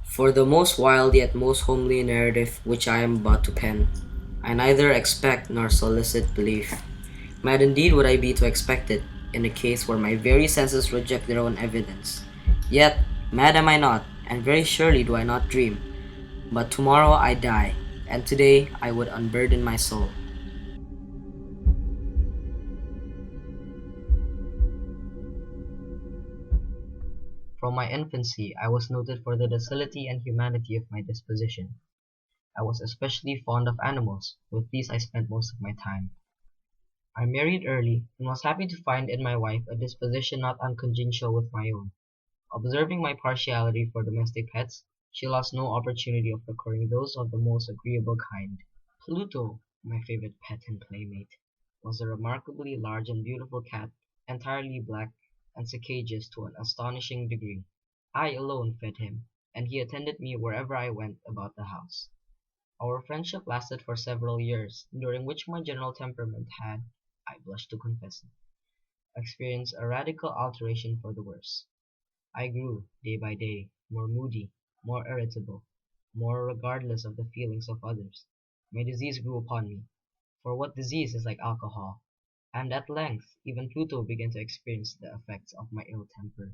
For the most wild yet most homely narrative which I am about to pen, I neither expect nor solicit belief. Mad indeed would I be to expect it, in a case where my very senses reject their own evidence. Yet, mad am I not, and very surely do I not dream. But tomorrow I die, and today I would unburden my soul. From my infancy, I was noted for the docility and humanity of my disposition. I was especially fond of animals. With these I spent most of my time. I married early, and was happy to find in my wife a disposition not uncongenial with my own. Observing my partiality for domestic pets, she lost no opportunity of procuring those of the most agreeable kind. Pluto, my favorite pet and playmate, was a remarkably large and beautiful cat, entirely black, and sagacious to an astonishing degree. I alone fed him, and he attended me wherever I went about the house. Our friendship lasted for several years, during which my general temperament had, I blush to confess it, experienced a radical alteration for the worse. I grew, day by day, more moody, more irritable, more regardless of the feelings of others. My disease grew upon me, for what disease is like alcohol? And at length even Pluto began to experience the effects of my ill temper.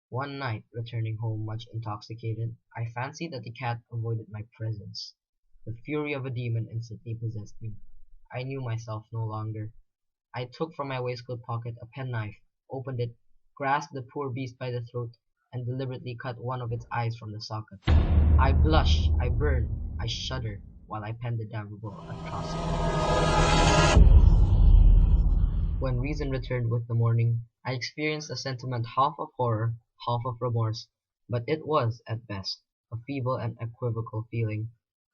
One night, returning home much intoxicated, I fancied that the cat avoided my presence. The fury of a demon instantly possessed me. I knew myself no longer. I took from my waistcoat pocket a penknife, opened it, grasped the poor beast by the throat, and deliberately cut one of its eyes from the socket. I blush, I burn, I shudder, while I pen the damnable atrocity. When reason returned with the morning, I experienced a sentiment half of horror, half of remorse, but it was, at best, a feeble and equivocal feeling,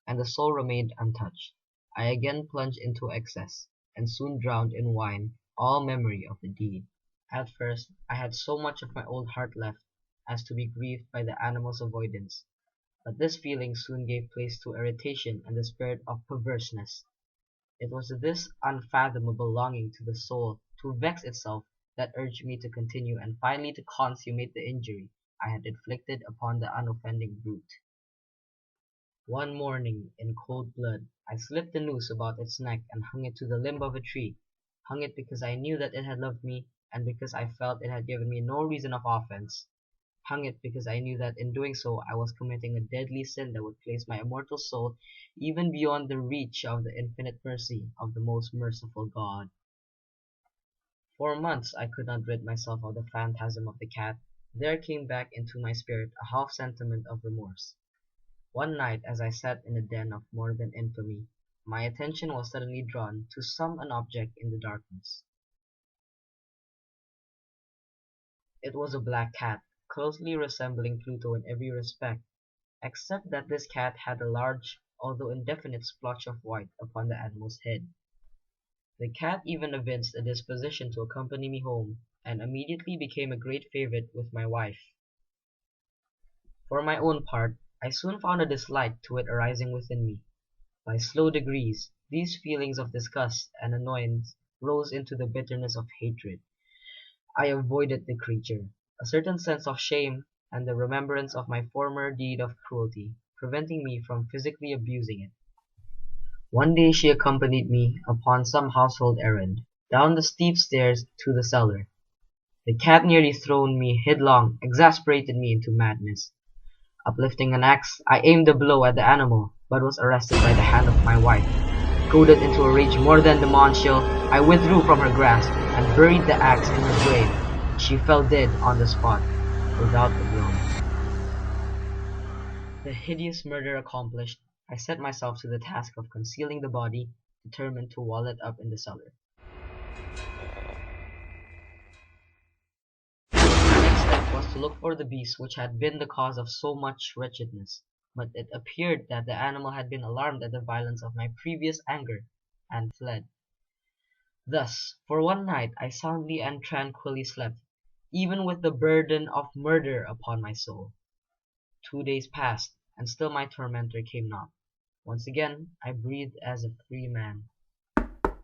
and the soul remained untouched. I again plunged into excess, and soon drowned in wine all memory of the deed. At first, I had so much of my old heart left as to be grieved by the animal's avoidance, but this feeling soon gave place to irritation and the spirit of perverseness. It was this unfathomable longing to the soul to vex itself that urged me to continue and finally to consummate the injury I had inflicted upon the unoffending brute. One morning, in cold blood, I slipped the noose about its neck and hung it to the limb of a tree, hung it because I knew that it had loved me, and because I felt it had given me no reason of offense, hung it because I knew that in doing so I was committing a deadly sin that would place my immortal soul even beyond the reach of the infinite mercy of the most merciful God. For months I could not rid myself of the phantasm of the cat. There came back into my spirit a half sentiment of remorse. One night, as I sat in a den of more than infamy, my attention was suddenly drawn to some an object in the darkness. It was a black cat, closely resembling Pluto in every respect, except that this cat had a large, although indefinite splotch of white upon the animal's head. The cat even evinced a disposition to accompany me home, and immediately became a great favorite with my wife. For my own part, I soon found a dislike to it arising within me. By slow degrees, these feelings of disgust and annoyance rose into the bitterness of hatred. I avoided the creature. A certain sense of shame, and the remembrance of my former deed of cruelty, preventing me from physically abusing it. One day she accompanied me, upon some household errand, down the steep stairs to the cellar. The cat nearly thrown me headlong exasperated me into madness. Uplifting an axe, I aimed a blow at the animal, but was arrested by the hand of my wife. Goaded into a rage more than demontial, I withdrew from her grasp, and buried the axe in her grave. She fell dead on the spot, without a groan. The hideous murder accomplished, I set myself to the task of concealing the body, determined to wall it up in the cellar. My next step was to look for the beast which had been the cause of so much wretchedness, but it appeared that the animal had been alarmed at the violence of my previous anger, and fled. Thus, for one night I soundly and tranquilly slept, even with the burden of murder upon my soul. 2 days passed, and still my tormentor came not. Once again I breathed as a free man.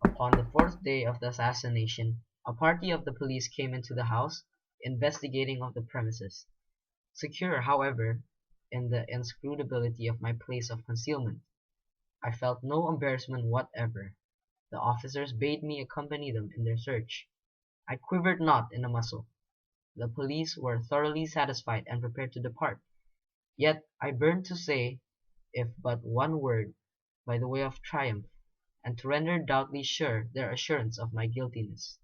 Upon the fourth day of the assassination, a party of the police came into the house, investigating of the premises. Secure, however, in the inscrutability of my place of concealment. I felt no embarrassment whatever. The officers bade me accompany them in their search. I quivered not in a muscle. The police were thoroughly satisfied and prepared to depart. Yet I burned to say, if but one word, by the way of triumph, and to render doubly sure their assurance of my guiltiness.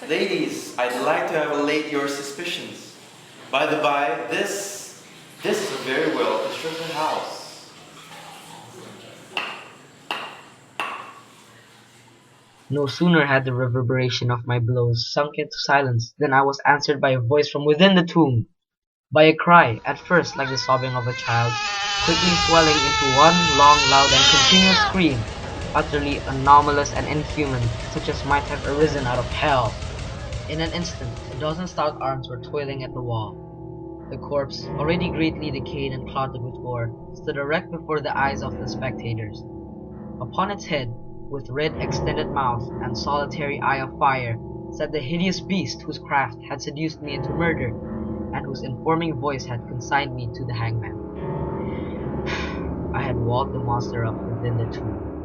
Ladies, I'd like to have allayed your suspicions. By the by, this is a very well constructed house. No sooner had the reverberation of my blows sunk into silence than I was answered by a voice from within the tomb, by a cry, at first like the sobbing of a child, quickly swelling into one long, loud, and continuous scream, utterly anomalous and inhuman, such as might have arisen out of hell. In an instant, a dozen stout arms were toiling at the wall. The corpse, already greatly decayed and clotted with gore, stood erect before the eyes of the spectators. Upon its head, with red extended mouth and solitary eye of fire, sat the hideous beast whose craft had seduced me into murder, and whose informing voice had consigned me to the hangman. I had walled the monster up within the tomb.